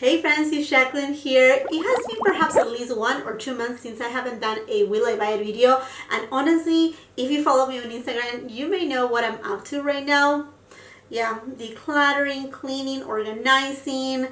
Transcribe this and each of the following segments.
Hey friends, it's Jacqueline here. It has been perhaps at least 1 or 2 months since I haven't done a will I buy it video, and honestly, if you follow me on Instagram, you may know what I'm up to right now. Yeah, decluttering, cleaning, organizing,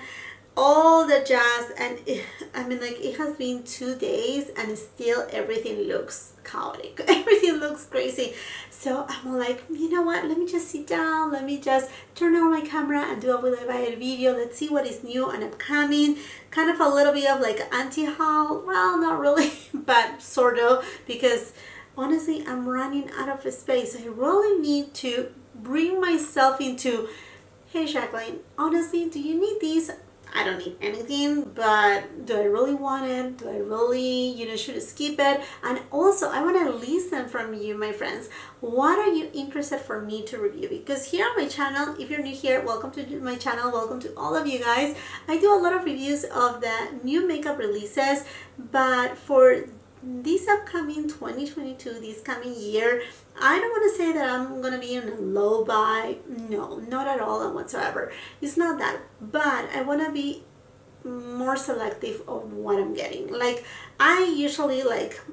all the jazz. And it has been 2 days and still everything looks chaotic. Everything looks crazy. So I'm like, you know what, let me just sit down, let me just turn on my camera and do a will I buy it video. Let's see what is new and upcoming. Kind of a little bit of like anti-haul. Well, not really, but sort of, because honestly I'm running out of space. I really need to bring myself into, hey Jacqueline, honestly, do you need these? I don't need anything, but do I really want it? Do I really, should I skip it? And also, I want to listen from you, my friends. What are you interested for me to review? Because here on my channel, if you're new here, welcome to my channel. Welcome to all of you guys. I do a lot of reviews of the new makeup releases, but for this upcoming 2022, this coming year, I don't want to say that I'm going to be in a low buy. No, not at all and whatsoever. It's not that. But I want to be more selective of what I'm getting. Like, I usually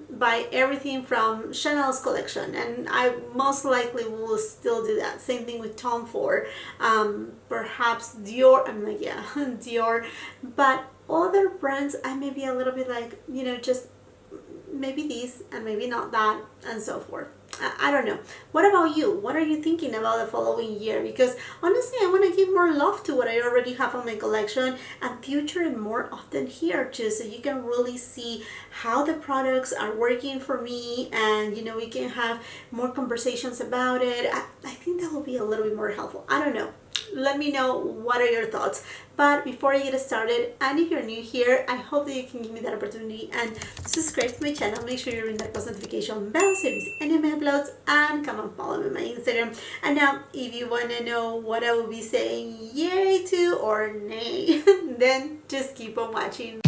buy everything from Chanel's collection, and I most likely will still do that. Same thing with Tom Ford. Perhaps Dior. I'm like, yeah, Dior. But other brands, I may be a little bit like, just maybe this and maybe not that, and so forth. I don't know. What about you? What are you thinking about the following year? Because honestly, I want to give more love to what I already have on my collection and feature it more often here too, so you can really see how the products are working for me, and we can have more conversations about it. I think that will be a little bit more helpful. I don't know. Let me know what are your thoughts. But before I get started, and if you're new here, I hope that you can give me that opportunity and subscribe to my channel. Make sure you're in that post notification bell so you miss any of my uploads, and come and follow me on my Instagram. And now, if you want to know what I will be saying yay to or nay, then just keep on watching.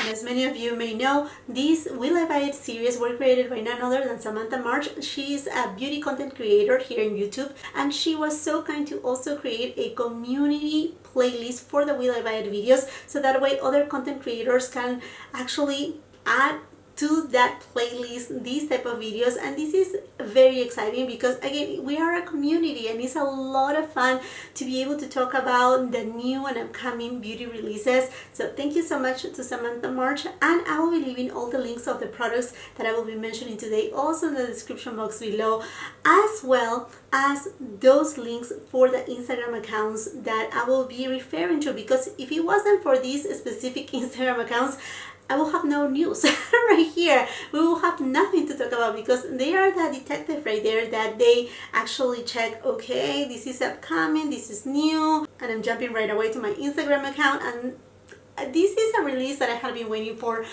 As many of you may know, these Will I Buy It series were created by none other than Samantha March. She's a beauty content creator here in YouTube, and she was so kind to also create a community playlist for the Will I Buy It videos, so that way other content creators can actually add to that playlist these type of videos. And this is very exciting because, again, we are a community and it's a lot of fun to be able to talk about the new and upcoming beauty releases. So thank you so much to Samantha March, and I will be leaving all the links of the products that I will be mentioning today also in the description box below, as well as those links for the Instagram accounts that I will be referring to, because if it wasn't for these specific Instagram accounts, I will have no news right here. We will have nothing to talk about, because they are the detective right there that they actually check, okay, this is upcoming, this is new, and I'm jumping right away to my Instagram account. And this is a release that I have been waiting for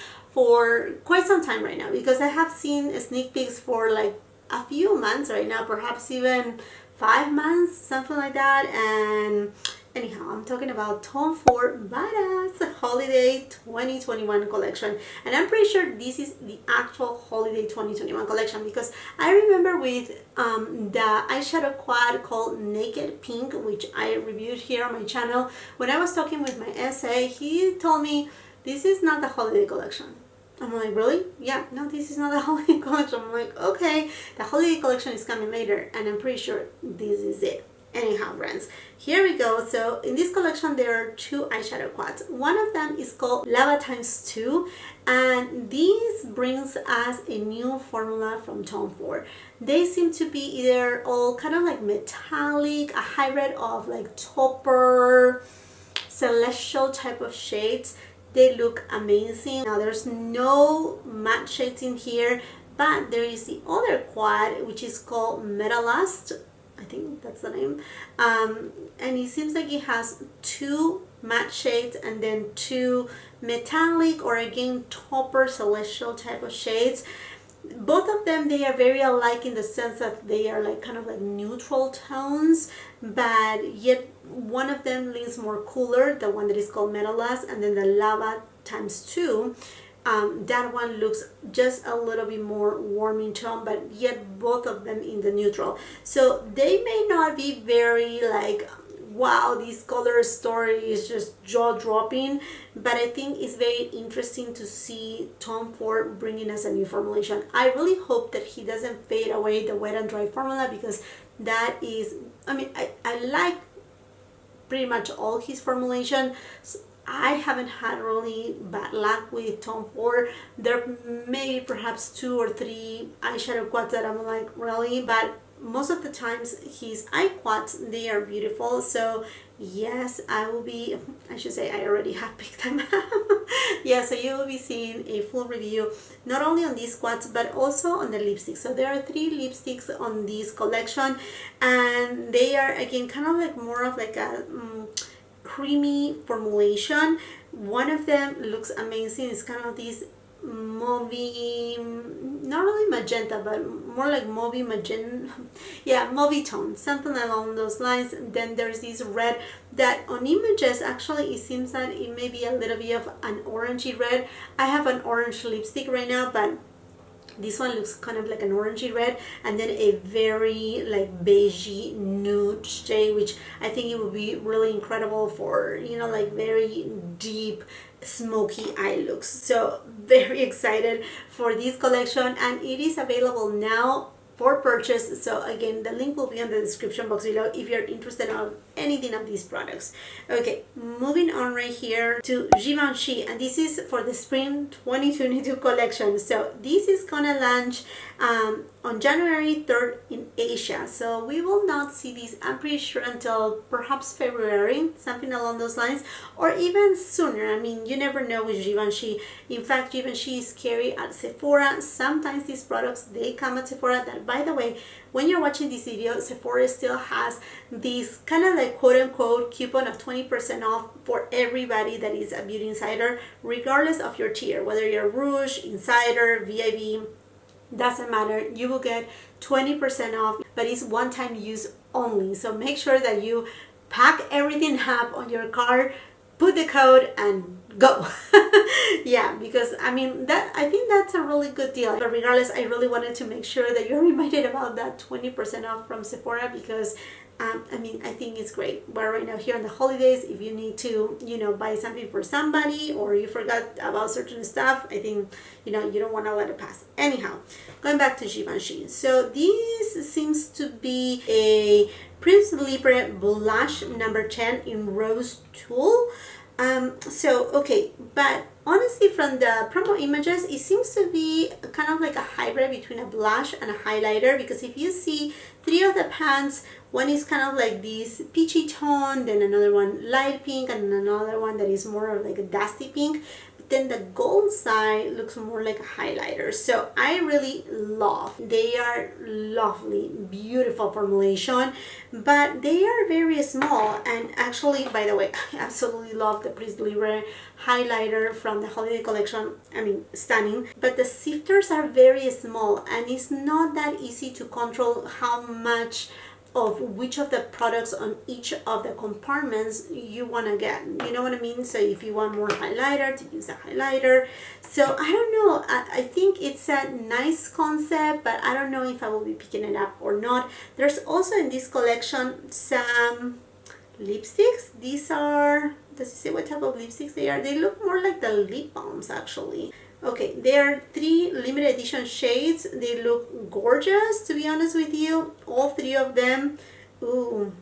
quite some time right now, because I have seen sneak peeks for like a few months right now, perhaps even 5 months, something like that. And anyhow, I'm talking about Tom Ford Badass Holiday 2021 collection, and I'm pretty sure this is the actual Holiday 2021 collection, because I remember with the eyeshadow quad called Naked Pink, which I reviewed here on my channel. When I was talking with my SA, he told me this is not the holiday collection. I'm like, really? Yeah, no, this is not the holiday collection. I'm like, okay, the holiday collection is coming later, and I'm pretty sure this is it. Anyhow, friends, here we go. So in this collection there are 2 eyeshadow quads. One of them is called Lava ×2, and this brings us a new formula from Tom Ford. They seem to be either all kind of like metallic, a hybrid of like taupe, celestial type of shades. They look amazing. Now there's no matte shades in here, but there is the other quad, which is called Metalust. I think that's the name. And it seems like it has 2 matte shades and then 2 metallic, or again taupe celestial type of shades. Both of them, they are very alike in the sense that they are like kind of like neutral tones, but yet one of them leans more cooler, the one that is called Metalust, and then the Lava ×2 that one looks just a little bit more warm in tone, but yet both of them in the neutral. So they may not be very like, wow, this color story is just jaw-dropping, but I think it's very interesting to see Tom Ford bringing us a new formulation. I really hope that he doesn't fade away the wet and dry formula, because that is, I mean, I like pretty much all his formulation. I haven't had really bad luck with Tom Ford. There may be perhaps 2 or 3 eyeshadow quads that I'm like, really, but most of the times his eye quads, they are beautiful. So yes, I should say I already have picked them up. Yeah, so you will be seeing a full review not only on these quads but also on the lipsticks. So there are 3 lipsticks on this collection, and they are again kind of like more of like a creamy formulation. One of them looks amazing. It's kind of this mauvey, not really magenta, but more like mauvey magenta, yeah, mauvey tone, something along those lines. Then there's this red that on images actually it seems that it may be a little bit of an orangey red. I have an orange lipstick right now, but this one looks kind of like an orangey red, and then a very like beigey nude shade, which I think it would be really incredible for, you know, like very deep smoky eye looks. So very excited for this collection, and it is available now for purchase. So again, the link will be in the description box below if you're interested in anything of these products. Okay, moving on right here to Givenchy, and this is for the spring 2022 collection. So this is gonna launch on January 3rd in Asia. So we will not see this, I'm pretty sure, until perhaps February, something along those lines, or even sooner. I mean, you never know with Givenchy. In fact, Givenchy is carried at Sephora. Sometimes these products, they come at Sephora. That, by the way, when you're watching this video, Sephora still has this kind of like quote-unquote coupon of 20% off for everybody that is a beauty insider, regardless of your tier, whether you're Rouge, Insider, VIP, doesn't matter. You will get 20% off, but it's one-time use only. So make sure that you pack everything up on your card, put the code, and go. Yeah, because I mean, that, I think that's a really good deal. But regardless, I really wanted to make sure that you're reminded about that 20% off from Sephora, because I mean, I think it's great. But right now, here in the holidays, if you need to, you know, buy something for somebody, or you forgot about certain stuff, I think, you know, you don't want to let it pass. Anyhow, going back to Givenchy. So this seems to be a Prince Libre blush number 10 in Rose Tulle. So okay, but honestly, from the promo images, it seems to be kind of like a hybrid between a blush and a highlighter, because if you see 3 of the pans, one is kind of like this peachy tone, then another one light pink, and another one that is more of like a dusty pink. But then the gold side looks more like a highlighter. So I really love, they are lovely, beautiful formulation, but they are very small. And actually, by the way, I absolutely love the Prince Libre highlighter from the holiday collection. I mean, stunning, but the sifters are very small, and it's not that easy to control how much of which of the products on each of the compartments you want to get, you know what I mean? So if you want more highlighter, to use a highlighter. So I don't know, I think it's a nice concept, but I don't know if I will be picking it up or not. There's also in this collection some lipsticks. These are, does it say what type of lipsticks they are? They look more like the lip balms actually. Okay, there are 3 limited edition shades. They look gorgeous, to be honest with you. All 3 of them. Ooh,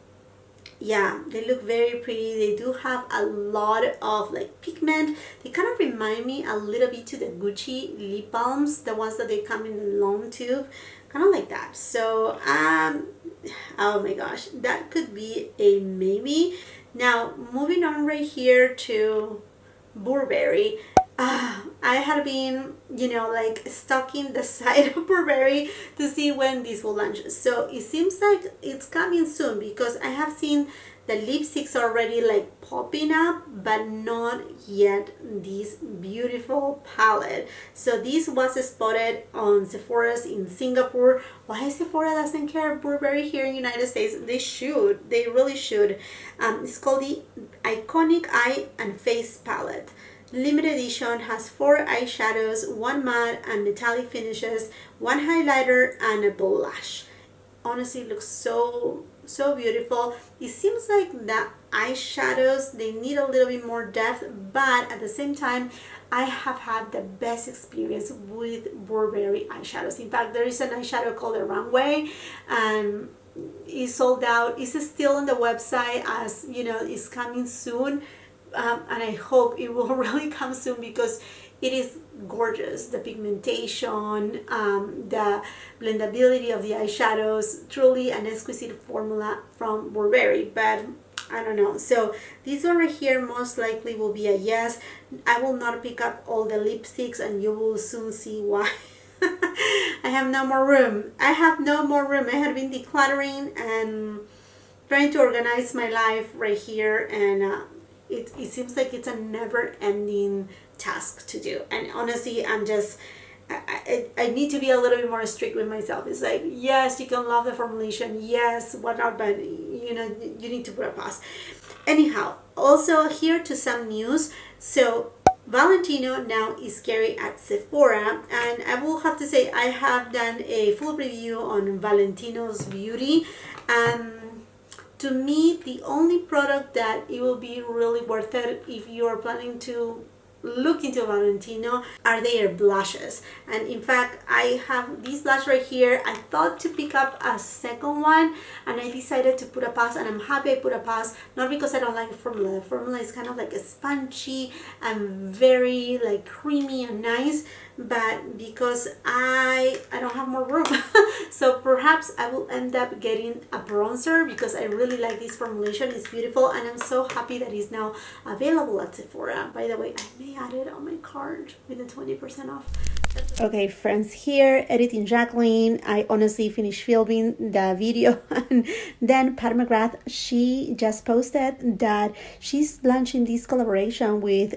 yeah, they look very pretty. They do have a lot of like pigment. They kind of remind me a little bit to the Gucci lip balms, the ones that they come in the long tube, kind of like that. So oh my gosh, that could be a maybe. Now moving on right here to Burberry. I had been, you know, like stalking the site of Burberry to see when this will launch. So it seems like it's coming soon, because I have seen the lipsticks already like popping up, but not yet this beautiful palette. So this was spotted on Sephora's in Singapore. Why Sephora doesn't care Burberry here in the United States? They should. They really should. It's called the Iconic Eye and Face Palette. limited edition, has 4 eyeshadows, 1 matte and metallic finishes, 1 highlighter and a blush. Honestly, it looks so beautiful. It seems like the eyeshadows, they need a little bit more depth, but at the same time I have had the best experience with Burberry eyeshadows. In fact, there is an eyeshadow called the Runway, and it's sold out. It's still on the website, as you know, it's coming soon, and I hope it will really come soon because it is gorgeous. The pigmentation, the blendability of the eyeshadows, truly an exquisite formula from Burberry. But I don't know. So this one right here most likely will be a yes. I will not pick up all the lipsticks, and you will soon see why. I have no more room. I have no more room. I have been decluttering and trying to organize my life right here, and it seems like it's a never-ending task to do. And honestly, I'm just I need to be a little bit more strict with myself. It's like, yes, you can love the formulation, yes, whatnot, but you know, you need to put a pause. Anyhow, also here to some news. So Valentino now is carried at Sephora, and I will have to say I have done a full review on Valentino's Beauty, and to me the only product that it will be really worth it if you are planning to look into Valentino are their blushes. And in fact, I have this blush right here. I thought to pick up a second one, and I decided to put a pause, and I'm happy I put a pause, not because I don't like the formula. The formula is kind of like a spongy and very like creamy and nice, but because I don't have more room. So perhaps I will end up getting a bronzer because I really like this formulation. It's beautiful, and I'm so happy that it's now available at Sephora. By the way, I may add it on my card with a 20% off. Okay friends, here editing Jacqueline. I honestly finished filming the video, and then Pat McGrath, she just posted that she's launching this collaboration with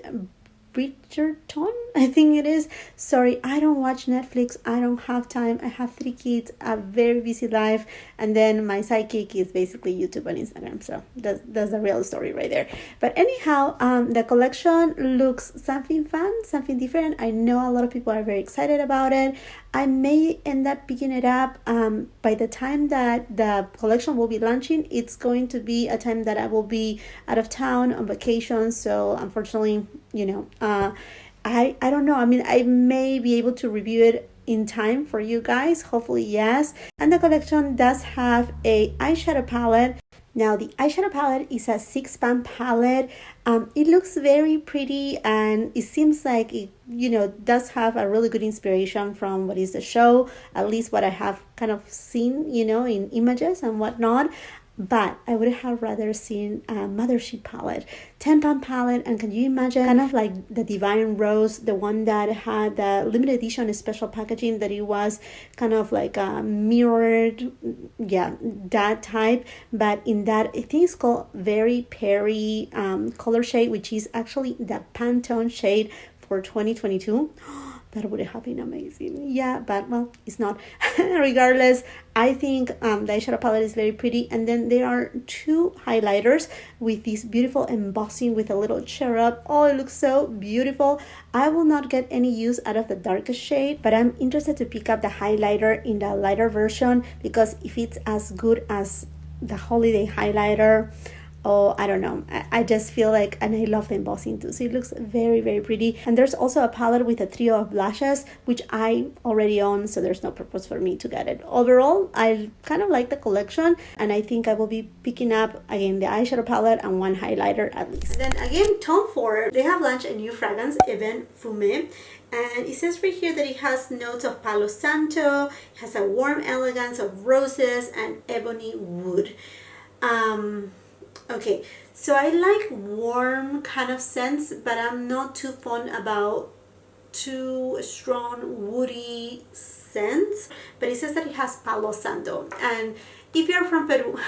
Bridgerton, I think it is. Sorry, I don't watch Netflix. I don't have time. I have 3 kids, a very busy life, and then my sidekick is basically YouTube and Instagram. So that's the real story right there. But anyhow, the collection looks something fun, something different. I know a lot of people are very excited about it. I may end up picking it up by the time that the collection will be launching. It's going to be a time that I will be out of town on vacation. So unfortunately, you know, I don't know. I mean, I may be able to review it in time for you guys. Hopefully, yes. And the collection does have a eyeshadow palette. Now, the eyeshadow palette is a 6-pan palette. It looks very pretty, and it seems like it, you know, does have a really good inspiration from what is the show, at least what I have kind of seen, you know, in images and whatnot. But I would have rather seen a Mothership palette, 10-pan palette, and can you imagine kind of like the Divine Rose, the one that had the limited edition special packaging, that it was kind of like a mirrored, yeah, that type, but in that, I think it's called Very Perry color shade, which is actually the Pantone shade for 2022. That would have been amazing. Yeah, but well, it's not. Regardless, I think the eyeshadow palette is very pretty. And then there are 2 highlighters with this beautiful embossing with a little cherub. Oh, it looks so beautiful. I will not get any use out of the darkest shade, but I'm interested to pick up the highlighter in the lighter version, because if it's as good as the holiday highlighter, oh, I don't know, I just feel like, and I love the embossing too, so it looks very, very pretty. And there's also a palette with a trio of blushes, which I already own, so there's no purpose for me to get it. Overall, I kind of like the collection, and I think I will be picking up again the eyeshadow palette and 1 highlighter at least. And then again, Tom Ford, they have launched a new fragrance, Ebene Fume, and it says right here that it has notes of Palo Santo, it has a warm elegance of roses and ebony wood. Okay, so I like warm kind of scents, but I'm not too fond about too strong woody scents. But it says that it has Palo Santo, and if you're from Peru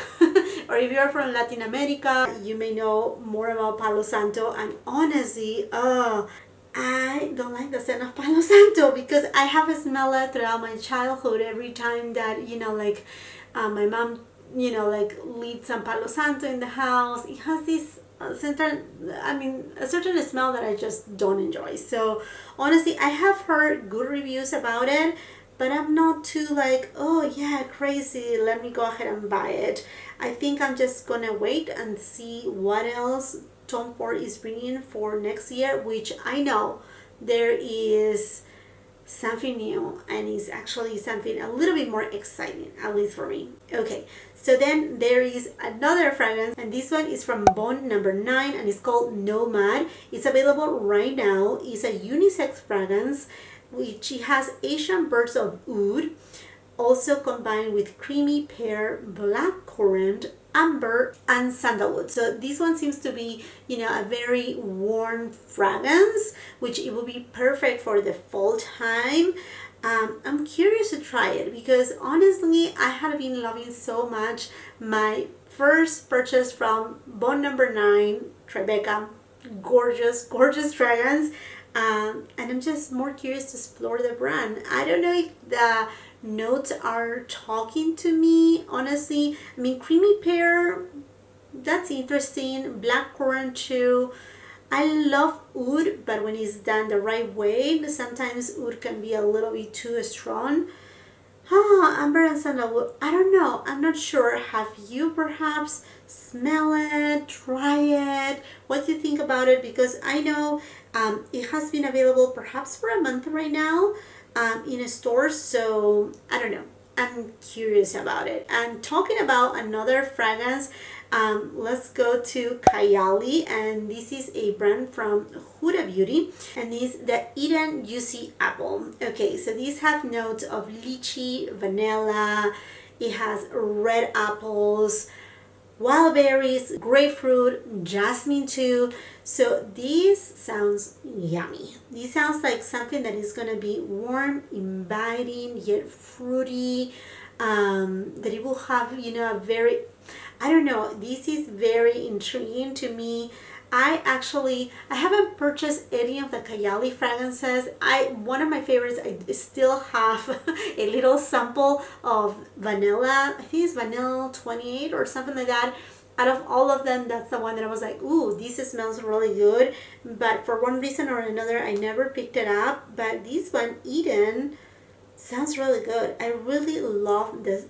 or if you're from Latin America, you may know more about Palo Santo. And honestly, I don't like the scent of Palo Santo, because I have smelled it throughout my childhood every time that, you know, like my mom, you know, like lit some Palo Santo in the house. It has this a certain smell that I just don't enjoy. So honestly, I have heard good reviews about it, but I'm not too like, oh yeah, crazy, let me go ahead and buy it. I think I'm just gonna wait and see what else Tom Ford is bringing for next year, which I know there is something new, and it's actually something a little bit more exciting, at least for me. Okay, so then there is another fragrance, and this one is from Bond number 9, and it's called Nomad. It's available right now. It's a unisex fragrance which it has Asian bursts of oud, also combined with creamy pear, blackcurrant, amber, and sandalwood. So this one seems to be, you know, a very warm fragrance, which it will be perfect for the fall time. I'm curious to try it because honestly, I have been loving so much my first purchase from Bond number 9, Tribeca. Gorgeous, gorgeous fragrance. And I'm just more curious to explore the brand. I don't know if the notes are talking to me, honestly. I mean, creamy pear, that's interesting. Blackcurrant too. I love oud, but when it's done the right way, sometimes oud can be a little bit too strong. Amber and sandalwood, I don't know, I'm not sure. Have you perhaps smell it, try it? What do you think about it? Because I know it has been available perhaps for a month right now in stores, so I don't know. I'm curious about it. And talking about another fragrance, let's go to Kayali, and this is a brand from Huda Beauty, and this is the Eden Juicy Apple. Okay, so these have notes of lychee, vanilla, it has red apples, wild berries, grapefruit, jasmine too. So this sounds yummy. This sounds like something that is gonna be warm, inviting, yet fruity, that it will have, you know, a very, I don't know, this is very intriguing to me. I haven't purchased any of the Kayali fragrances. One of my favorites, I still have a little sample of vanilla. I think it's vanilla 28 or something like that. Out of all of them, that's the one that I was like, ooh, this smells really good. But for one reason or another, I never picked it up. But this one, Eden, sounds really good. I really love the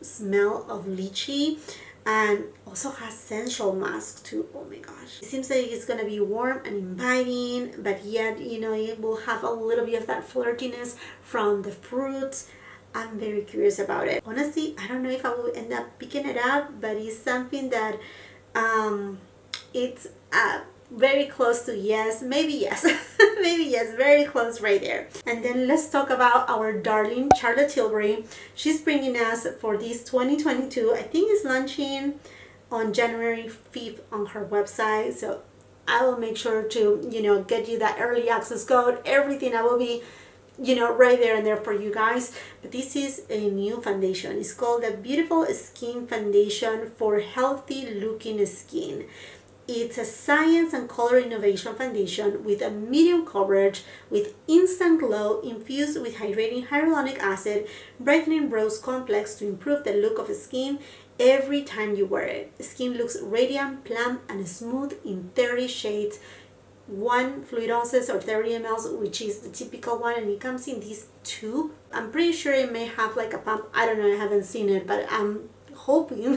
smell of lychee, and also has sensual musk too. Oh my gosh, it seems like it's gonna be warm and inviting, but yet, you know, it will have a little bit of that flirtiness from the fruits. I'm very curious about it. Honestly, I don't know if I will end up picking it up, but it's something that it's very close to yes, maybe yes. Maybe yes, very close right there. And then let's talk about our darling Charlotte Tilbury. She's bringing us for this 2022, I think it's launching on January 5th on her website, so I will make sure to, you know, get you that early access code, everything. I will be, you know, right there and there for you guys. But this is a new foundation. It's called the Beautiful Skin Foundation for Healthy Looking Skin. It's a science and color innovation foundation with a medium coverage with instant glow infused with hydrating hyaluronic acid, brightening rose complex to improve the look of skin every time you wear it. Skin looks radiant, plump, and smooth in 30 shades. 1 fluid ounces or 30 ml, which is the typical one, and it comes in this tube. I'm pretty sure it may have like a pump. I don't know, I haven't seen it, but I'm hoping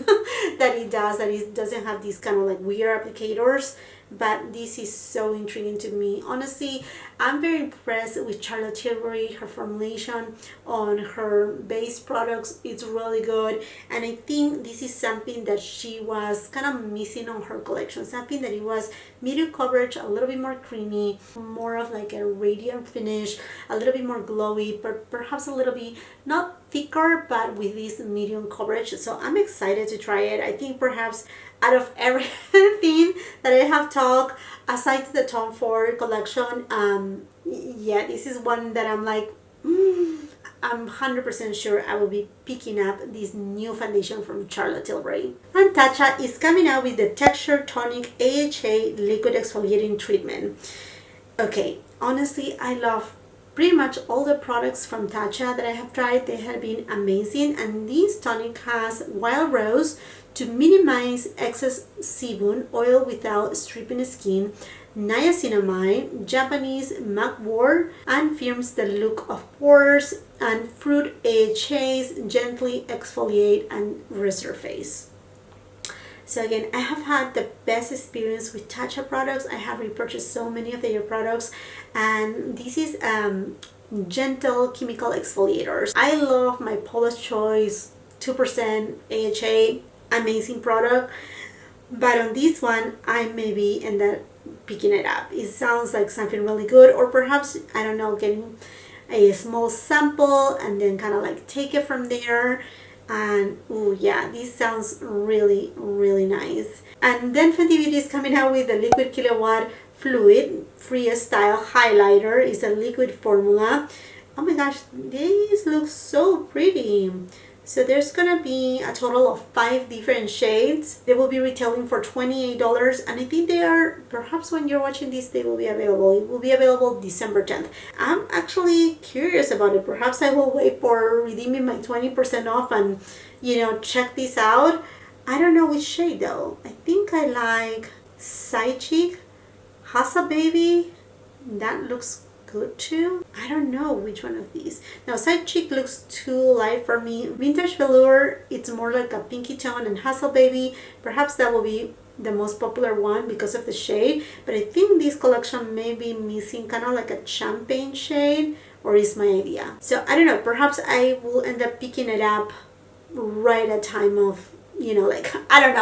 that it does, that it doesn't have these kind of like weird applicators. But this is so intriguing to me. Honestly, I'm very impressed with Charlotte Tilbury. Her formulation on her base products, it's really good, and I think this is something that she was kind of missing on her collection. Something that it was medium coverage, a little bit more creamy, more of like a radiant finish, a little bit more glowy, but perhaps a little bit not thicker, but with this medium coverage. So I'm excited to try it. I think perhaps out of everything that I have talked, aside the Tom Ford collection, yeah, this is one that I'm like, I'm 100% sure I will be picking up this new foundation from Charlotte Tilbury. And Tatcha is coming out with the Texture Tonic AHA Liquid Exfoliating Treatment. Okay, honestly, I love pretty much all the products from Tatcha that I have tried. They have been amazing, and this tonic has wild rose, to minimize excess sebum, oil without stripping skin, niacinamide, Japanese mugwort, and firms the look of pores, and fruit AHAs gently exfoliate and resurface. So again, I have had the best experience with Tatcha products. I have repurchased so many of their products, and this is gentle chemical exfoliators. I love my Paula's Choice 2% AHA, amazing product, but on this one I maybe end up picking it up. It sounds like something really good, or perhaps, I don't know, getting a small sample and then kind of like take it from there. And oh yeah, this sounds really, really nice. And then Fenty Beauty is coming out with the liquid Killawatt fluid freestyle highlighter. It's a liquid formula. Oh my gosh, this looks so pretty. So there's gonna be a total of 5 different shades. They will be retailing for $28, and I think they are, perhaps when you're watching this, they will be available. It will be available December 10th. I'm actually curious about it. Perhaps I will wait for redeeming my 20% off and, you know, check this out. I don't know which shade though. I think I like Side Cheek, Hassa Baby. That looks good too. I don't know which one of these. Now Side Cheek looks too light for me. Vintage Velour, it's more like a pinky tone, and Hustle Baby, perhaps that will be the most popular one because of the shade, but I think this collection may be missing kind of like a champagne shade, or is my idea. So I don't know, perhaps I will end up picking it up right at time of, you know, like, I don't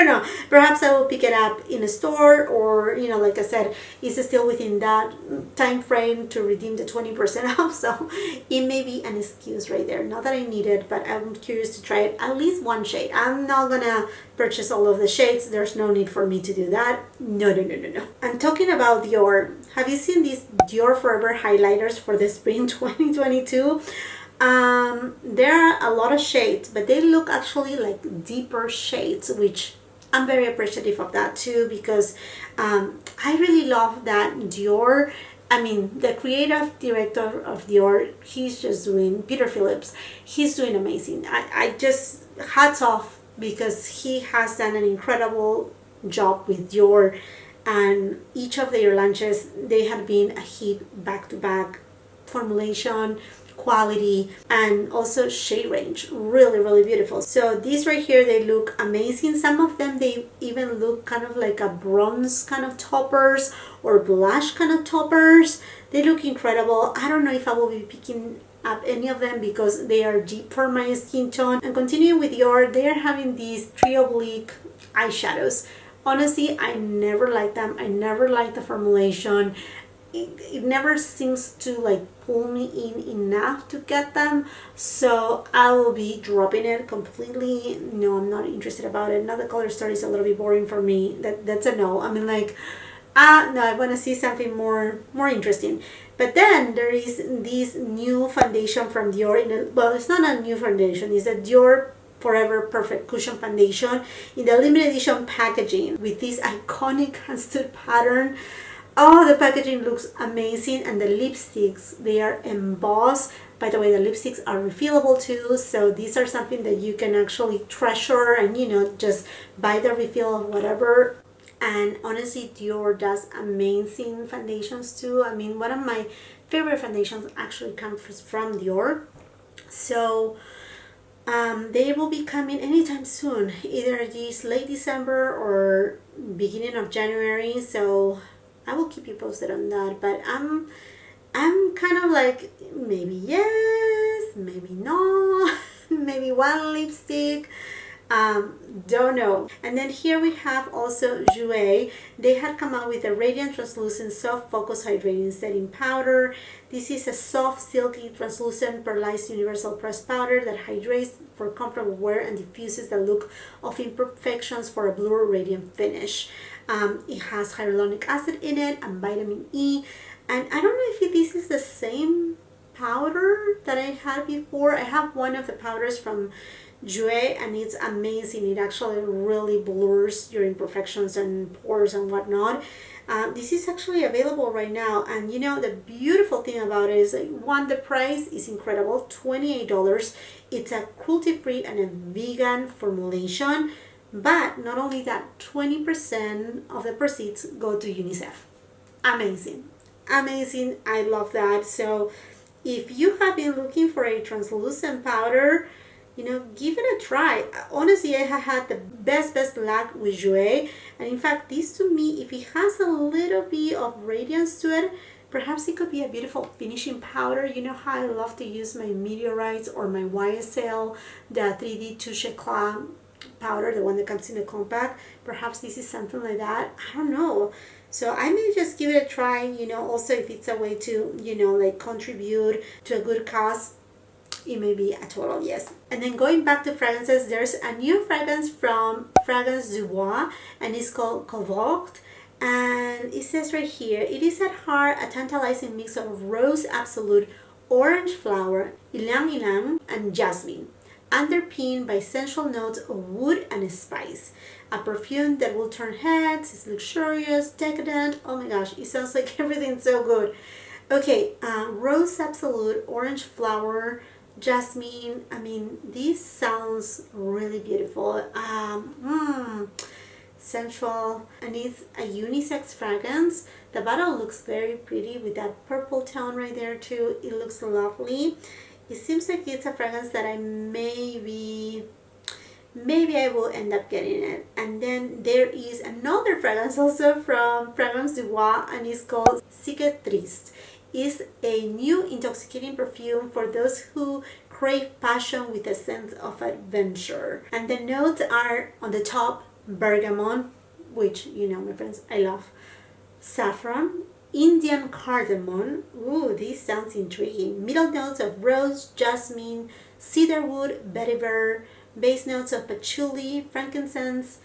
know, perhaps I will pick it up in a store, or, you know, like I said, it's still within that time frame to redeem the 20% off, so it may be an excuse right there. Not that I need it, but I'm curious to try it, at least one shade. I'm not gonna purchase all of the shades. There's no need for me to do that. No. And talking about Dior, have you seen these Dior Forever highlighters for the spring 2022? There are a lot of shades, but they look actually like deeper shades, which I'm very appreciative of that too, because I really love that Dior, I mean, the creative director of Dior, he's just doing, Peter Phillips, he's doing amazing. I just, hats off, because he has done an incredible job with Dior, and each of their launches, they have been a hit back to back. Formulation, quality, and also shade range, really beautiful. So these right here, they look amazing. Some of them, they even look kind of like a bronze kind of toppers or blush kind of toppers. They look incredible. I don't know if I will be picking up any of them because they are deep for my skin tone. And continuing with Dior, they are having these 3 oblique eyeshadows. Honestly, I never liked them. I never liked the formulation. It never seems to like pull me in enough to get them, so I will be dropping it completely. No, I'm not interested about it. Now the color story is a little bit boring for me. That's a no. I mean, like, no, I want to see something more interesting. But then there is this new foundation from Dior. Well, it's not a new foundation. It's a Dior Forever Perfect Cushion Foundation in the limited edition packaging with this iconic Houndstooth pattern. Oh, the packaging looks amazing, and the lipsticks, they are embossed. By the way, the lipsticks are refillable too, so these are something that you can actually treasure and, you know, just buy the refill of whatever. And honestly, Dior does amazing foundations too. I mean, one of my favorite foundations actually comes from Dior. So they will be coming anytime soon, either this late December or beginning of January. So I will keep you posted on that, but I'm kind of like, maybe yes, maybe no, maybe one lipstick, don't know. And then here we have also Jouer. They had come out with a radiant translucent soft focus hydrating setting powder. This is a soft silky translucent perlized universal pressed powder that hydrates for comfortable wear and diffuses the look of imperfections for a blur radiant finish. It has hyaluronic acid in it and vitamin E, and I don't know if this is the same powder that I had before. I have one of the powders from Jouer, and it's amazing. It actually really blurs your imperfections and pores and whatnot. This is actually available right now, and you know, the beautiful thing about it is, like, one, the price is incredible, $28. It's a cruelty-free and a vegan formulation. But not only that, 20% of the proceeds go to UNICEF. Amazing. Amazing. I love that. So if you have been looking for a translucent powder, you know, give it a try. Honestly, I have had the best luck with Jouer. And in fact, this to me, if it has a little bit of radiance to it, perhaps it could be a beautiful finishing powder. You know how I love to use my meteorites or my YSL, the 3D Touche Eclat powder, the one that comes in the compact. Perhaps this is something like that. I don't know. So I may just give it a try, you know, also if it's a way to, you know, like contribute to a good cause, it may be a total yes. And then going back to fragrances, there's a new fragrance from Fragrance Jouer, and it's called Kovacht. And it says right here, it is at heart a tantalizing mix of rose absolute, orange flower, ylang ylang, and jasmine, underpinned by essential notes of wood and spice. A perfume that will turn heads, it's luxurious, decadent. Oh my gosh, it sounds like everything's so good. Okay, rose absolute, orange flower, jasmine. I mean, this sounds really beautiful. Sensual, and it's a unisex fragrance. The bottle looks very pretty with that purple tone right there too. It looks lovely. It seems like it's a fragrance that I maybe I will end up getting it. And then there is another fragrance also from Fragrance Jouer, and it's called Cicatrice. It's a new intoxicating perfume for those who crave passion with a sense of adventure. And the notes are on the top, bergamot, which, you know, my friends, I love. Saffron, Indian cardamom. Ooh, this sounds intriguing. Middle notes of rose, jasmine, cedarwood, vetiver. Base notes of patchouli, frankincense,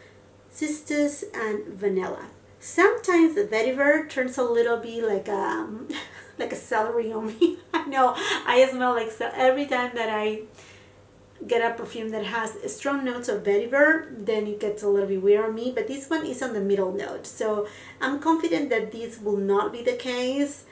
cistus, and vanilla. Sometimes the vetiver turns a little bit like a celery on me. I know, I smell like every time that I get a perfume that has strong notes of vetiver, then it gets a little bit weird on me. But this one is on the middle note, so I'm confident that this will not be the case.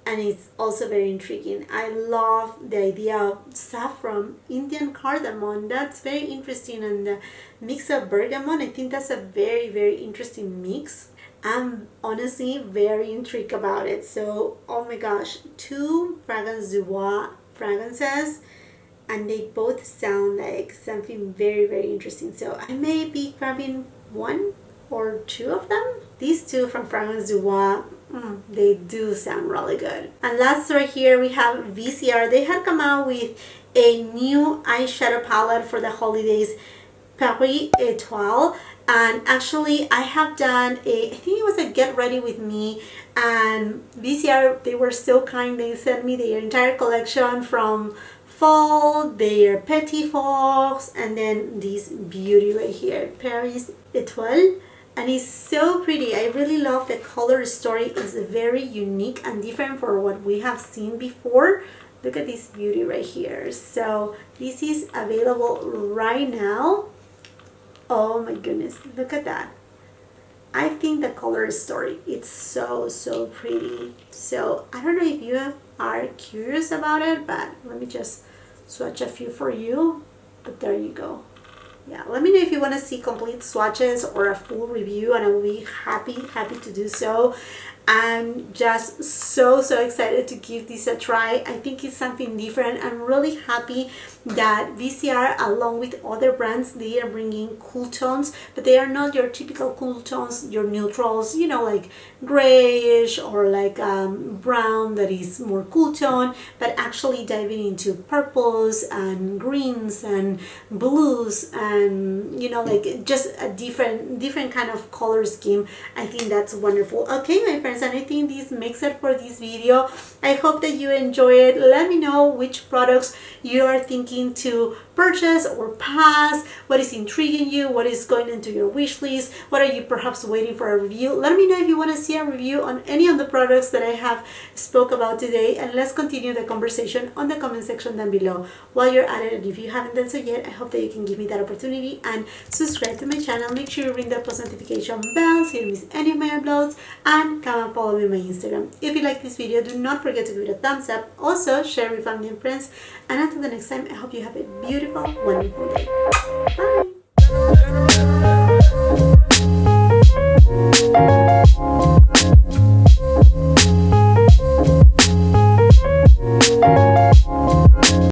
And it's also very intriguing. I love the idea of saffron, Indian cardamom. That's very interesting. And the mix of bergamot, I think that's a very interesting mix. I'm honestly very intrigued about it. So, oh my gosh, 2 Fragrance Jouer fragrances, and they both sound like something very interesting. So I may be grabbing 1 or 2 of them. These 2 from Fragrance Jouer, they do sound really good. And last right here we have VCR. They had come out with a new eyeshadow palette for the holidays, Paris Etoile. And actually I have done I think it was a get ready with me, and VCR, they were so kind. They sent me their entire collection from fall, their Petit Fours, and then this beauty right here, Paris Etoile. And it's so pretty. I really love the color story. It's very unique and different for what we have seen before. Look at this beauty right here. So this is available right now. Oh my goodness, look at that. I think the color story, it's so pretty. So I don't know if you are curious about it, but let me just swatch a few for you. But there you go. Yeah, let me know if you want to see complete swatches or a full review, and I will be happy to do so. I'm just so excited to give this a try. I think it's something different. I'm really happy that VCR, along with other brands, they are bringing cool tones, but they are not your typical cool tones, your neutrals, you know, like grayish or like brown that is more cool tone, but actually diving into purples and greens and blues and, you know, like just a different kind of color scheme. I think that's wonderful. Okay, my friends, and I think this makes it for this video. I hope that you enjoy it. Let me know which products you are thinking to purchase or pass, what is intriguing you, what is going into your wish list, what are you perhaps waiting for a review. Let me know if you want to see a review on any of the products that I have spoke about today, and let's continue the conversation on the comment section down below. While you're at it, and if you haven't done so yet, I hope that you can give me that opportunity and subscribe to my channel. Make sure you ring that post notification bell so you don't miss any of my uploads, and come and follow me on my Instagram. If you like this video, do not forget to give it a thumbs up. Also share with family and friends, and until the next time, I hope you have a beautiful, wonderful day. Bye!